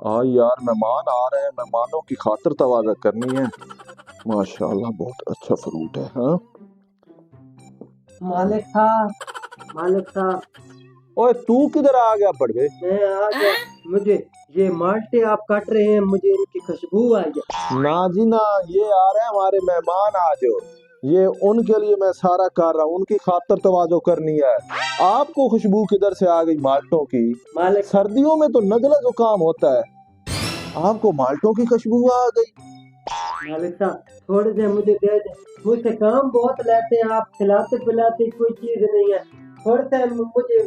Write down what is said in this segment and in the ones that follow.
हाँ यार, मेहमान आ रहे हैं, मेहमानों की खातिर तवाज़ा करनी है। माशाल्लाह बहुत अच्छा फ्रूट है। हाँ मालिक साहब ओए तू किधर आ गया पड़वे? मैं आ गया। मुझे ये माल्टे आप काट रहे हैं, मुझे इनकी खुशबू आई है। ना जी ना, ये आ रहे हैं हमारे मेहमान आज। ये उनके लिए मैं सारा कर रहा हूँ, उनकी खातिर तवाज़ो करनी है। आपको खुशबू किधर से आ गई माल्टों की? मालिक सर्दियों में तो नज़ला जुकाम होता है, आपको माल्टों की खुशबू आ गई। साहब थोड़े से मुझे दे दें, मुझसे काम बहुत लेते हैं आप, खिलाते पिलाते कोई चीज नहीं है। थोड़े से मुझे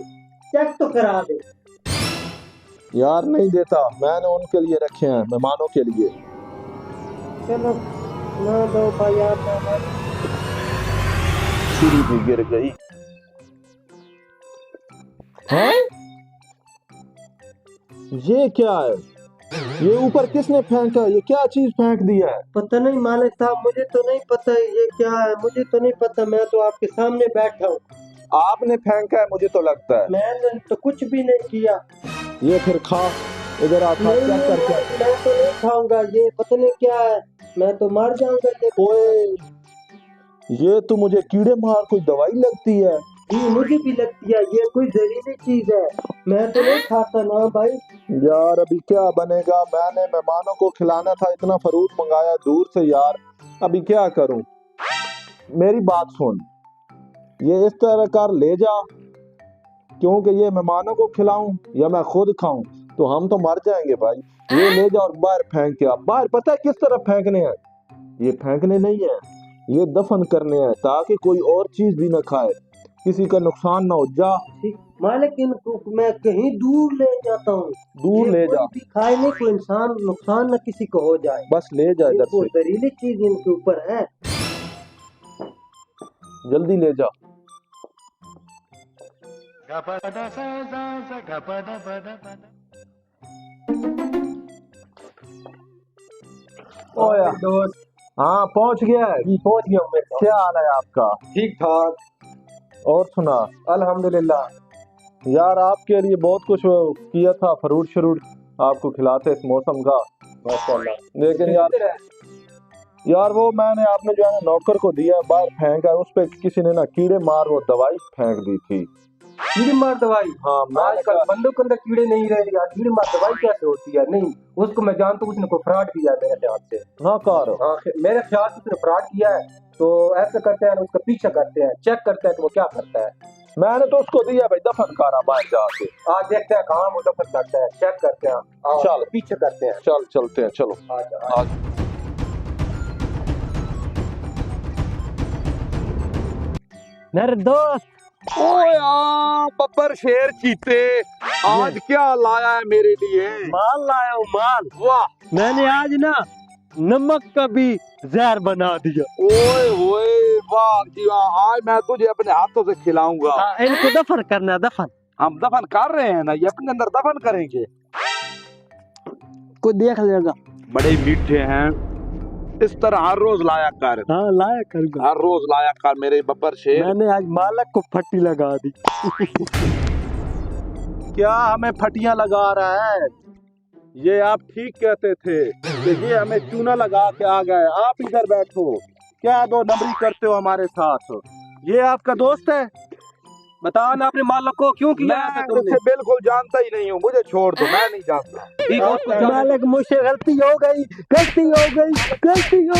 चेक तो करा दे। यार नहीं देता, मैंने उनके लिए रखे हैं, मेहमानों के लिए। चलो ना दो भाई आप। छुरी भी गिर गई। हैं? ये क्या है? ये ऊपर किसने फेंका? ये क्या चीज फेंक दिया है? पता नहीं मालिक साहब, मुझे तो नहीं पता ये क्या है, मुझे तो नहीं पता। मैं तो आपके सामने बैठा हूँ। आपने फेंका है मुझे तो लगता है। मैंने तो कुछ भी नहीं किया। ये फिर खा, इधर आ, खा, चेक करके। मैं तो नहीं खाऊंगा, ये पता नहीं क्या है, मैं तो मर जाऊंगा। ओए, ये तो मुझे कीड़े मार कोई दवाई लगती है। जी मुझे भी लगती है, ये कोई जहरीली चीज है, मैं तो नहीं खाता ना भाई। यार अभी क्या बनेगा? मैंने मेहमानों को खिलाना था, इतना फ्रूट मंगाया दूर से यार, अभी क्या करूं? मेरी बात सुन, ये इस तरह कर ले जा, क्योंकि ये मेहमानों को खिलाऊं या मैं खुद खाऊं तो हम तो मर जाएंगे भाई। ये ले जा और बाहर फेंक के आ। बाहर पता है किस तरह फेंकने हैं? ये फेंकने नहीं है, ये दफन करने हैं, ताकि कोई और चीज भी न खाए, किसी का नुकसान ना हो। जा मालिक, इनको मैं कहीं दूर ले जाता हूँ। दूर ले जा, खाए नहीं कोई इंसान, नुकसान न किसी को हो जाए। बस ले जा इधर से, जहरीली चीज इनके ऊपर है। जल्दी ले जा। ओया दोस्त, हाँ पहुंच गया है जी पहुंच गया हूँ मैं तो। क्या हाल है आपका? ठीक ठाक और सुना? अल्हम्दुलिल्लाह। यार आपके लिए बहुत कुछ किया था, फ्रूट श्रूट आपको खिलाते इस मौसम का, माशाल्लाह। लेकिन यार वो मैंने आपने जो है ना नौकर को दिया, बाहर फेंका, उस पे किसी ने ना कीड़े मार वो दवाई फेंक दी थी। कीड़े मार दवाई? हाँ आजकल बंदों के अंदर कीड़े नहीं रह यार, कीड़े मार दवाई कैसे होती है? नहीं, उसको मैं जानता हूँ, उसने कोई फ्रॉड किया है मेरे ख्याल से। हाँ कार, हाँ मेरे ख्याल से उसने फ्रॉड किया है। तो ऐसा करते हैं, उसका पीछा करते हैं, चेक करते हैं कि वो क्या करता है। मैंने तो उसको दिया भाई, दफन करा बाहर जाके। आज देखते हैं कहाँ वो दफन करता है, चेक करते हैं। चल पीछे करते हैं, चल चलते हैं, चलो आज। मेरे दोस्त, ओया बब्बर शेर चीते, आज क्या लाया है मेरे लिए? माल लाया हूँ, माल। वाह, मैंने आज ना नमक का भी जहर बना दिया। ओए ओए, वाह जी वाह, आज मैं तुझे अपने हाथों से खिलाऊंगा। इनको दफन करना है, दफन। हम दफन कर रहे हैं ना, ये अपने अंदर दफन करेंगे। कोई देख लेगा। बड़े मीठे हैं, इस तरह हर रोज लाया कर। हाँ लाया करूंगा, हर रोज लाया कर मेरे बब्बर शेर। मैंने आज मालक को फट्टी लगा दी। क्या हमें फटियां लगा रहा है? ये आप ठीक कहते थे कि ये हमें चूना लगा के आ गए। आप इधर बैठो, क्या दो नंबरी करते हो हमारे साथ? ये आपका दोस्त है? बताओ ना अपने मालक को क्यों किया ऐसा मैं इसे बिल्कुल जानता ही नहीं हूँ, मुझे छोड़ दो, मैं नहीं जानता। मालक मुझसे गलती हो गई, गलती हो गई, गलती हो